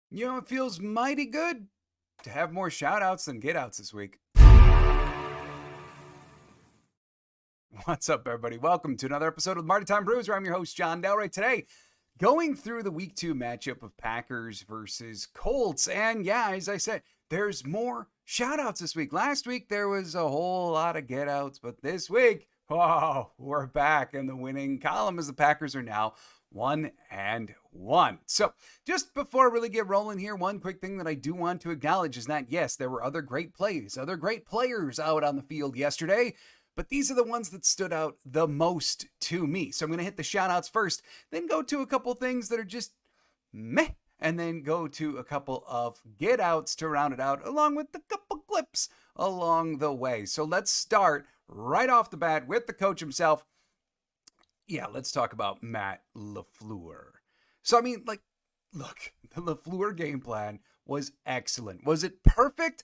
It feels mighty good to have more shout outs than get outs this week. What's up, everybody? Welcome to another episode of Lombardi Time Brews, where I'm your host, John Delray. Today, going through the week 2 matchup of Packers versus Colts. And yeah, as I said, there's more shout outs this week. Last week, there was a whole lot of get outs, but this week, oh, we're back in the winning column as the Packers are now 1-1. So just before I really get rolling here, one quick thing that I do want to acknowledge is that, yes, there were other great plays, other great players out on the field yesterday, but these are the ones that stood out the most to me. So I'm going to hit the shout outs first, then go to a couple things that are just meh, and then go to a couple of get outs to round it out, along with a couple clips along the way. So let's start right off the bat with the coach himself. Yeah, let's talk about Matt LaFleur. So, look, the LaFleur game plan was excellent. Was it perfect?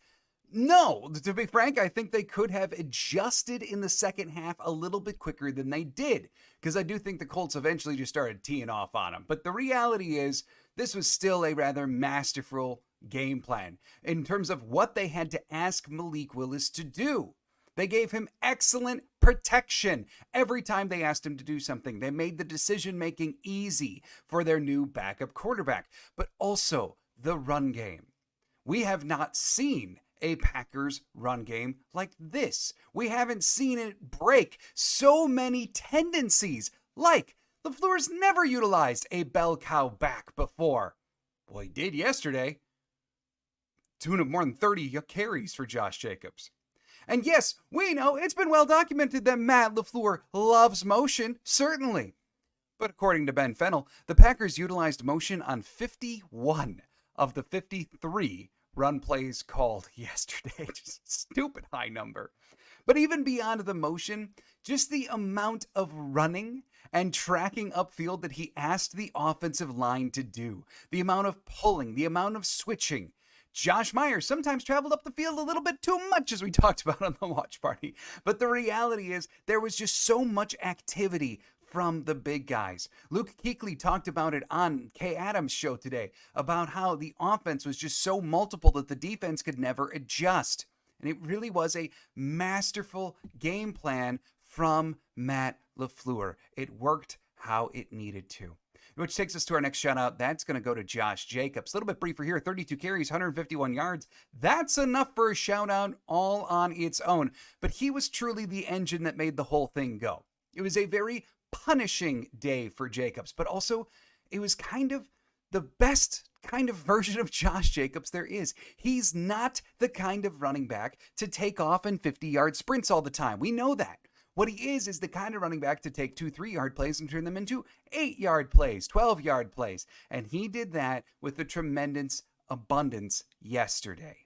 No. To be frank, I think they could have adjusted in the second half a little bit quicker than they did, because I do think the Colts eventually just started teeing off on them. But the reality is, this was still a rather masterful game plan in terms of what they had to ask Malik Willis to do. They gave him excellent protection every time they asked him to do something. They made the decision-making easy for their new backup quarterback, but also the run game. We have not seen a Packers run game like this. We haven't seen it break so many tendencies. Like, LaFleur's never utilized a bell cow back before. Well, he did yesterday. Tune of more than 30 carries for Josh Jacobs. And yes, we know it's been well documented that Matt LaFleur loves motion, certainly. But according to Ben Fennell, the Packers utilized motion on 51 of the 53 run plays called yesterday. Just a stupid high number. But even beyond the motion, just the amount of running and tracking upfield that he asked the offensive line to do, the amount of pulling, the amount of switching. Josh Myers sometimes traveled up the field a little bit too much, as we talked about on the watch party. But the reality is there was just so much activity from the big guys. Luke Kuechly talked about it on Kay Adams' show today, about how the offense was just so multiple that the defense could never adjust. And it really was a masterful game plan from Matt LaFleur. It worked how it needed to. Which takes us to our next shout out. That's going to go to Josh Jacobs. A little bit briefer here, 32 carries, 151 yards. That's enough for a shout out all on its own. But he was truly the engine that made the whole thing go. It was a very punishing day for Jacobs, but also it was kind of the best kind of version of Josh Jacobs there is. He's not the kind of running back to take off in 50-yard sprints all the time. We know that. What he is the kind of running back to take 2 3-yard plays and turn them into 8-yard plays, 12-yard plays. And he did that with a tremendous abundance yesterday.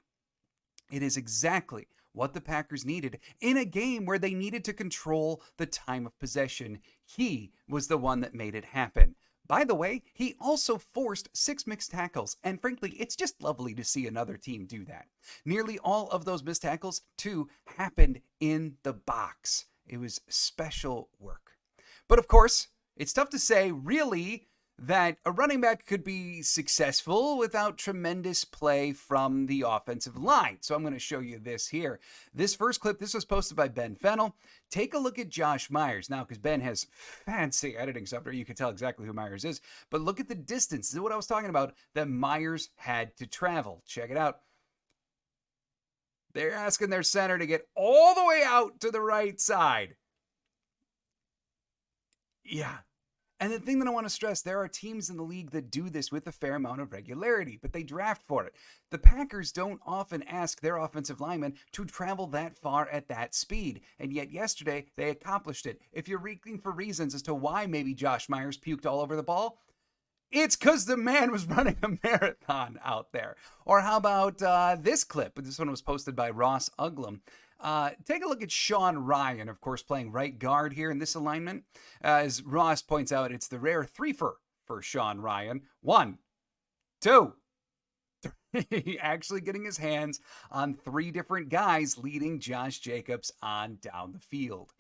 It is exactly what the Packers needed in a game where they needed to control the time of possession. He was the one that made it happen. By the way, he also forced 6 mixed tackles, and frankly, it's just lovely to see another team do that. Nearly all of those missed tackles, too, happened in the box. It was special work. But of course, it's tough to say, really, that a running back could be successful without tremendous play from the offensive line. So I'm going to show you this here. This first clip, this was posted by Ben Fennell. Take a look at Josh Myers. Now, because Ben has fancy editing software, you can tell exactly who Myers is. But look at the distance. This is what I was talking about, that Myers had to travel. Check it out. They're asking their center to get all the way out to the right side. Yeah. And the thing that I want to stress, there are teams in the league that do this with a fair amount of regularity, but they draft for it. The Packers don't often ask their offensive linemen to travel that far at that speed, and yet yesterday they accomplished it. If you're looking for reasons as to why maybe Josh Myers puked all over the ball, it's because the man was running a marathon out there. Or how about this clip? This one was posted by Ross Uglum. Take a look at Sean Ryan, of course, playing right guard here in this alignment. As Ross points out, it's the rare threefer for Sean Ryan. 1, 2, 3. Actually getting his hands on 3 different guys leading Josh Jacobs on down the field.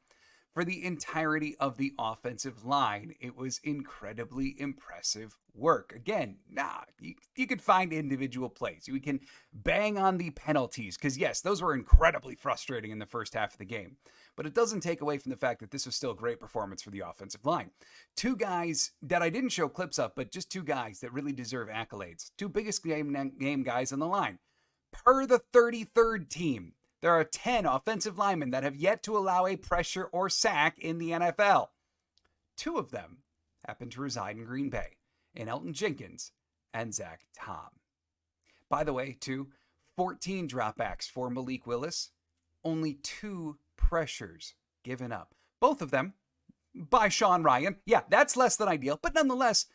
for the entirety of the offensive line. It was incredibly impressive work. Again, you could find individual plays. We can bang on the penalties because, yes, those were incredibly frustrating in the first half of the game. But it doesn't take away from the fact that this was still a great performance for the offensive line. Two guys that I didn't show clips of, but just two guys that really deserve accolades. Two biggest game guys on the line. Per the 33rd team, there are 10 offensive linemen that have yet to allow a pressure or sack in the NFL. Two of them happen to reside in Green Bay, in Elton Jenkins and Zach Tom. By the way, 14 dropbacks for Malik Willis, only 2 pressures given up. Both of them by Sean Ryan. Yeah, that's less than ideal, but nonetheless,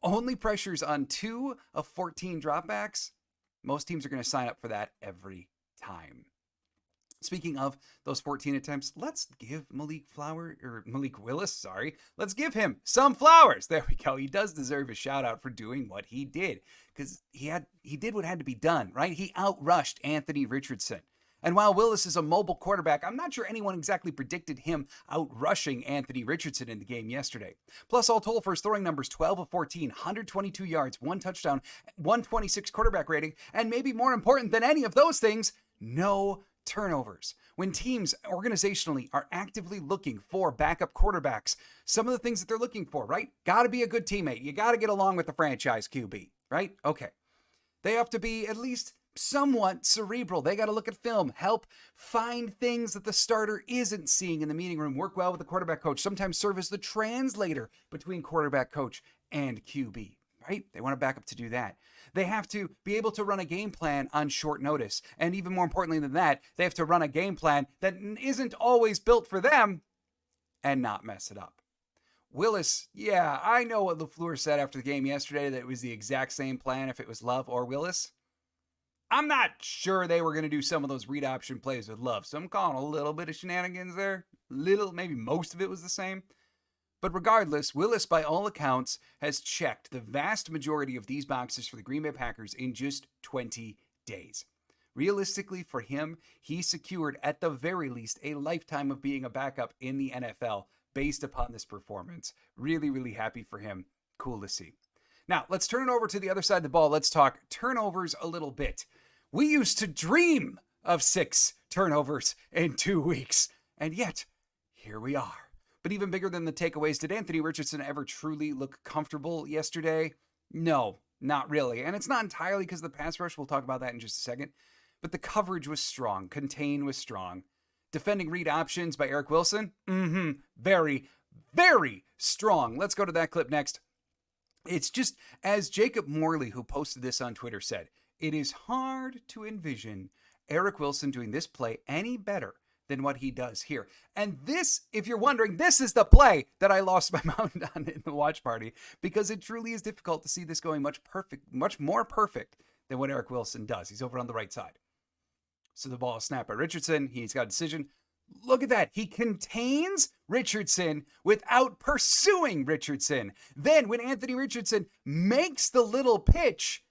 only pressures on 2 of 14 dropbacks. Most teams are going to sign up for that every time. Speaking of those 14 attempts, let's give Malik Willis, let's give him some flowers. There we go. He does deserve a shout out for doing what he did because he did what had to be done, right? He outrushed Anthony Richardson. And while Willis is a mobile quarterback, I'm not sure anyone exactly predicted him outrushing Anthony Richardson in the game yesterday. Plus, all told, for his throwing numbers, 12 of 14, 122 yards, 1 touchdown, 126 quarterback rating, and maybe more important than any of those things, no turnovers. When teams organizationally are actively looking for backup quarterbacks, some of the things that they're looking for, right? Got to be a good teammate. You got to get along with the franchise QB, right? Okay. They have to be at least somewhat cerebral. They got to look at film, help find things that the starter isn't seeing in the meeting room, work well with the quarterback coach, sometimes serve as the translator between quarterback coach and QB, right? They want a backup to do that. They have to be able to run a game plan on short notice. And even more importantly than that, they have to run a game plan that isn't always built for them and not mess it up. Willis, yeah, I know what LaFleur said after the game yesterday, that it was the exact same plan if it was Love or Willis. I'm not sure they were going to do some of those read option plays with Love, so I'm calling a little bit of shenanigans there. Maybe most of it was the same. But regardless, Willis, by all accounts, has checked the vast majority of these boxes for the Green Bay Packers in just 20 days. Realistically, for him, he secured at the very least a lifetime of being a backup in the NFL based upon this performance. Really, really happy for him. Cool to see. Now, let's turn it over to the other side of the ball. Let's talk turnovers a little bit. We used to dream of 6 turnovers in 2 weeks, and yet, here we are. But even bigger than the takeaways, did Anthony Richardson ever truly look comfortable yesterday? No, not really. And it's not entirely because of the pass rush. We'll talk about that in just a second. But the coverage was strong. Contain was strong. Defending read options by Eric Wilson? Very, very strong. Let's go to that clip next. It's just, as Jacob Morley, who posted this on Twitter, said, it is hard to envision Eric Wilson doing this play any better than what he does here. And this, if you're wondering, this is the play that I lost my mind on in the watch party, because it truly is difficult to see this going much more perfect than what Eric Wilson does. He's over on the right side. So the ball is snapped by Richardson. He's got a decision. Look at that. He contains Richardson without pursuing Richardson. Then when Anthony Richardson makes the little pitch,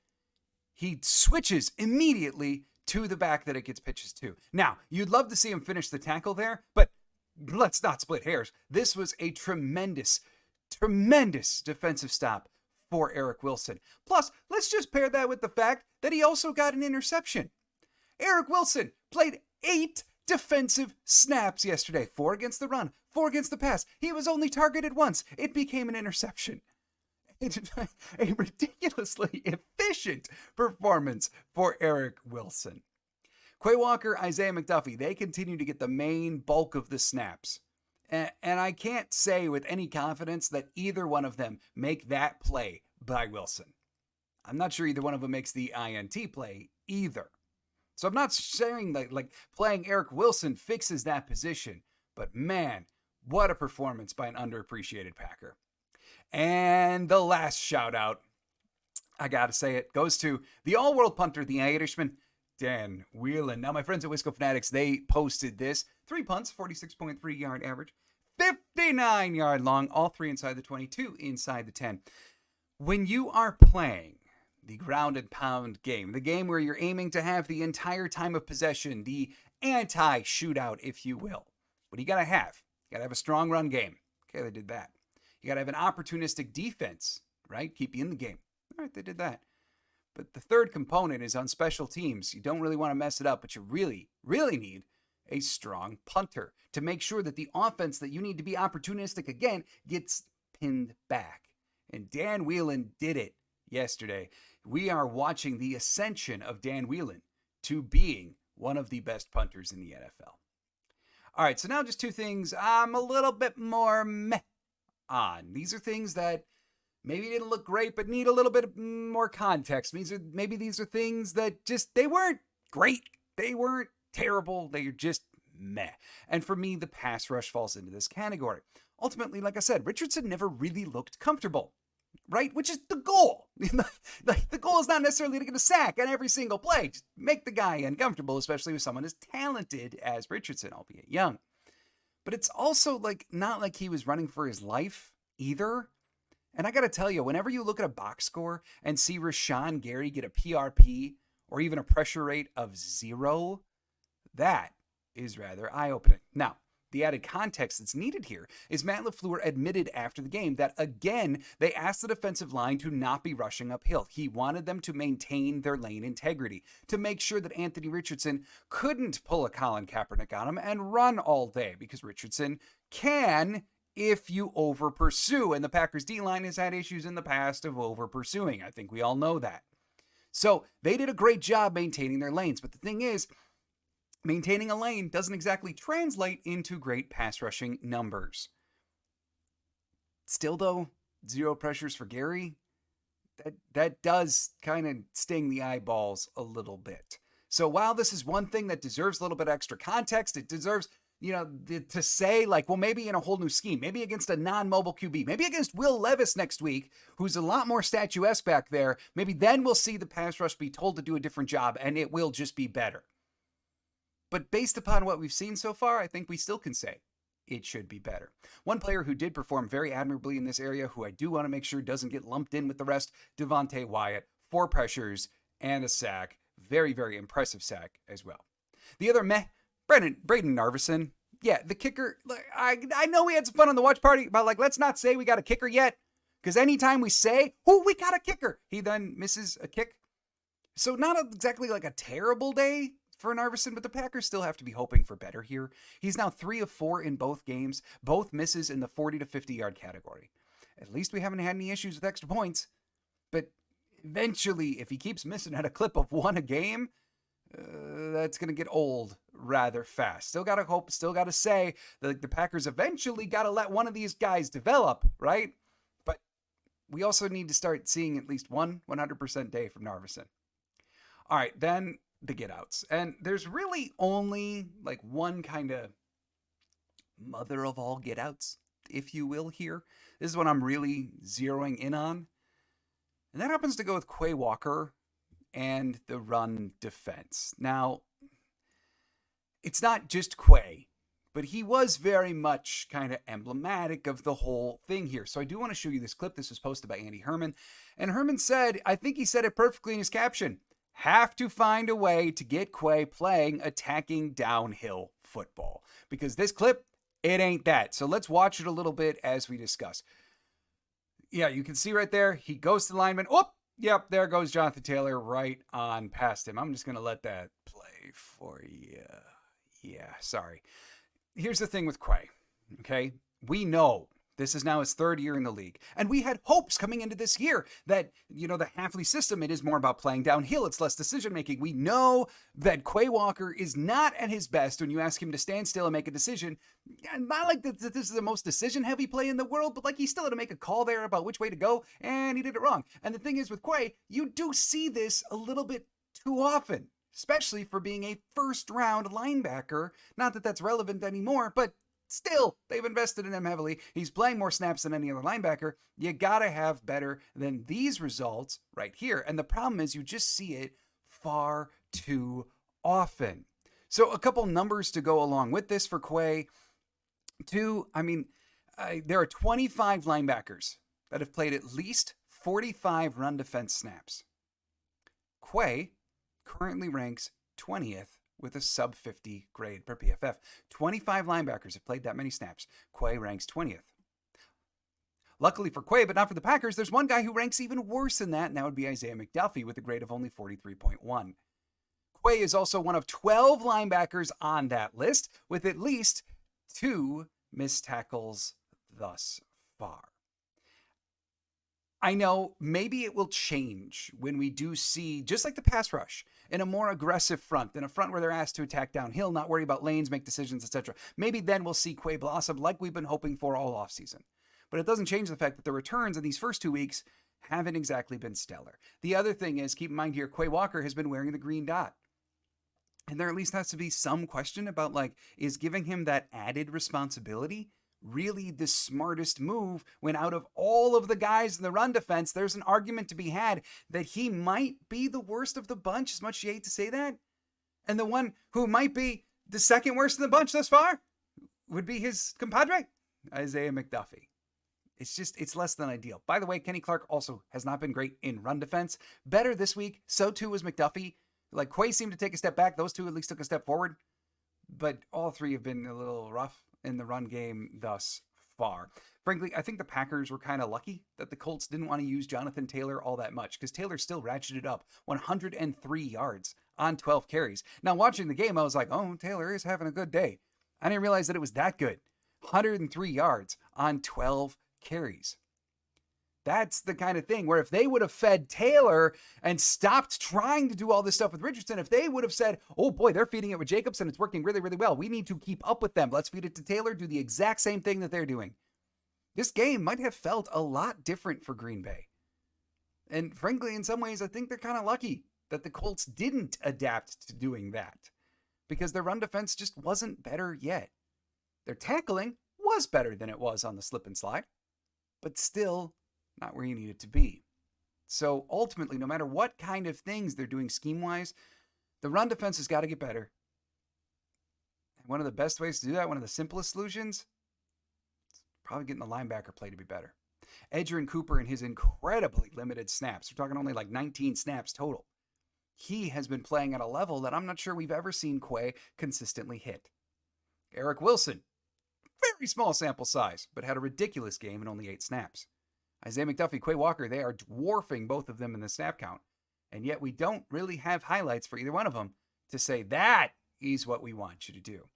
he switches immediately to the back that it gets pitches to. Now, you'd love to see him finish the tackle there, but let's not split hairs. This was a tremendous defensive stop for Eric Wilson. Plus, let's just pair that with the fact that he also got an interception. Eric Wilson played 8 defensive snaps yesterday. 4 against the run, 4 against the pass. He was only targeted once. It became an interception. It's a ridiculously efficient performance for Eric Wilson. Quay Walker, Isaiah McDuffie, they continue to get the main bulk of the snaps. And I can't say with any confidence that either one of them make that play by Wilson. I'm not sure either one of them makes the INT play either. So I'm not saying that like playing Eric Wilson fixes that position, but man, what a performance by an underappreciated Packer. And the last shout out, I gotta say it, goes to the all-world punter, the Irishman, Dan Whelan. Now, my friends at Wisco Fanatics, they posted this. 3 punts, 46.3 yard average, 59 yard long, all 3 inside the 22, inside the 10. When you are playing the ground and pound game, the game where you're aiming to have the entire time of possession, the anti-shootout, if you will, what do you gotta have? You got to have a strong run game. Okay, they did that. You got to have an opportunistic defense, right? Keep you in the game. All right, they did that. But the third component is on special teams. You don't really want to mess it up, but you really, really need a strong punter to make sure that the offense that you need to be opportunistic again gets pinned back. And Dan Whelan did it yesterday. We are watching the ascension of Dan Whelan to being one of the best punters in the NFL. All right, so now just two things I'm a little bit more meh on. These are things that maybe didn't look great, but need a little bit more context. Maybe these are things that just, they weren't great. They weren't terrible. They're just meh. And for me, the pass rush falls into this category. Ultimately, like I said, Richardson never really looked comfortable, right? Which is the goal. Like, the goal is not necessarily to get a sack on every single play. Just make the guy uncomfortable, especially with someone as talented as Richardson, albeit young. But it's also like not like he was running for his life either. And I got to tell you, whenever you look at a box score and see Rashawn Gary get a PRP or even a pressure rate of 0, that is rather eye-opening. Now, the added context that's needed here is Matt LaFleur admitted after the game that, again, they asked the defensive line to not be rushing uphill. He wanted them to maintain their lane integrity, to make sure that Anthony Richardson couldn't pull a Colin Kaepernick on him and run all day, because Richardson can if you over pursue. And the Packers D-line has had issues in the past of over pursuing. I think we all know that. So they did a great job maintaining their lanes. But the thing is, maintaining a lane doesn't exactly translate into great pass rushing numbers. Still though, 0 pressures for Gary, that does kind of sting the eyeballs a little bit. So while this is one thing that deserves a little bit extra context, it deserves, to say like, well, maybe in a whole new scheme, maybe against a non-mobile QB, maybe against Will Levis next week, who's a lot more statuesque back there, maybe then we'll see the pass rush be told to do a different job and it will just be better. But based upon what we've seen so far, I think we still can say it should be better. One player who did perform very admirably in this area, who I do want to make sure doesn't get lumped in with the rest, Devontae Wyatt, 4 pressures and a sack. Very, very impressive sack as well. The other meh, Braden Narveson. Yeah, the kicker, I know we had some fun on the watch party, but let's not say we got a kicker yet, because anytime we say, oh, we got a kicker, he then misses a kick. So not exactly like a terrible day for Narveson, but the Packers still have to be hoping for better here. He's now 3 of 4 in both games, both misses in the 40 to 50 yard category. At least we haven't had any issues with extra points, but eventually, if he keeps missing at a clip of 1 a game, that's going to get old rather fast. Still got to hope, still got to say that the Packers eventually got to let one of these guys develop, right? But we also need to start seeing at least one 100% day from Narveson. All right, then the get outs. And there's really only like one kind of mother of all get outs, if you will, here. This is what I'm really zeroing in on. And that happens to go with Quay Walker and the run defense. Now, it's not just Quay, but he was very much kind of emblematic of the whole thing here. So I do want to show you this clip. This was posted by Andy Herman. And Herman said, I think he said it perfectly in his caption, have to find a way to get Quay playing attacking downhill football. Because this clip, it ain't that. So let's watch it a little bit as we discuss. Yeah, you can see right there, he goes to the lineman. Oh, yep, there goes Jonathan Taylor right on past him. I'm just going to let that play for you. Yeah, sorry. Here's the thing with Quay, okay? We know this is now his 3rd year in the league. And we had hopes coming into this year that, the Hafley system, it is more about playing downhill. It's less decision-making. We know that Quay Walker is not at his best when you ask him to stand still and make a decision. Not like that this is the most decision-heavy play in the world, but like he still had to make a call there about which way to go, and he did it wrong. And the thing is with Quay, you do see this a little bit too often, especially for being a first-round linebacker. Not that that's relevant anymore, but still, they've invested in him heavily. He's playing more snaps than any other linebacker. You gotta have better than these results right here. And the problem is you just see it far too often. So a couple numbers to go along with this for Quay. There are 25 linebackers that have played at least 45 run defense snaps. Quay currently ranks 20th with a sub 50 grade per PFF. 25 linebackers have played that many snaps. Quay ranks 20th. Luckily for Quay, but not for the Packers, there's one guy who ranks even worse than that, and that would be Isaiah McDuffie with a grade of only 43.1. Quay is also one of 12 linebackers on that list, with at least 2 missed tackles thus far. I know maybe it will change when we do see, just like the pass rush, in a more aggressive front, in a front where they're asked to attack downhill, not worry about lanes, make decisions, etc. Maybe then we'll see Quay blossom like we've been hoping for all offseason. But it doesn't change the fact that the returns in these first 2 weeks haven't exactly been stellar. The other thing is, keep in mind here, Quay Walker has been wearing the green dot. And there at least has to be some question about, like, is giving him that added responsibility really the smartest move when out of all of the guys in the run defense, there's an argument to be had that he might be the worst of the bunch, as much as you hate to say that. And the one who might be the second worst in the bunch thus far would be his compadre, Isaiah McDuffie. It's less than ideal. By the way, Kenny Clark also has not been great in run defense. Better this week. So too was McDuffie. Like, Quay seemed to take a step back. Those two at least took a step forward. But all three have been a little rough in the run game thus far. Frankly, I think the Packers were kind of lucky that the Colts didn't want to use Jonathan Taylor all that much, because Taylor still ratcheted up 103 yards on 12 carries. Now, watching the game, I was like, oh, Taylor is having a good day. I didn't realize that it was that good. 103 yards on 12 carries. That's the kind of thing where if they would have fed Taylor and stopped trying to do all this stuff with Richardson, if they would have said, oh boy, they're feeding it with Jacobs and it's working really, really well, we need to keep up with them, let's feed it to Taylor, do the exact same thing that they're doing, this game might have felt a lot different for Green Bay. And frankly, in some ways, I think they're kind of lucky that the Colts didn't adapt to doing that, because their run defense just wasn't better yet. Their tackling was better than it was on the slip and slide, but still not where you need it to be. So ultimately, no matter what kind of things they're doing scheme-wise, the run defense has got to get better. And one of the best ways to do that, one of the simplest solutions, is probably getting the linebacker play to be better. Edgerrin Cooper, in his incredibly limited snaps, we're talking only like 19 snaps total, he has been playing at a level that I'm not sure we've ever seen Quay consistently hit. Eric Wilson, very small sample size, but had a ridiculous game in only 8 snaps. Isaiah McDuffie, Quay Walker, they are dwarfing both of them in the snap count. And yet we don't really have highlights for either one of them to say that is what we want you to do.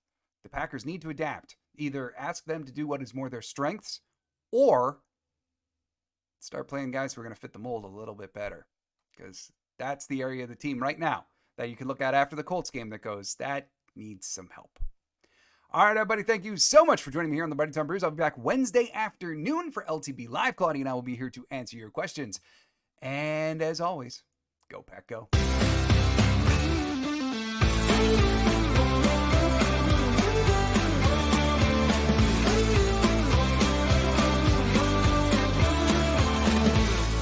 The Packers need to adapt. Either ask them to do what is more their strengths, or start playing guys who are going to fit the mold a little bit better. Because that's the area of the team right now that you can look at after the Colts game that goes, that needs some help. All right, everybody, thank you so much for joining me here on the Lombardi Time Brews. I'll be back Wednesday afternoon for LTB Live. Claudia and I will be here to answer your questions. And as always, go Pack, go.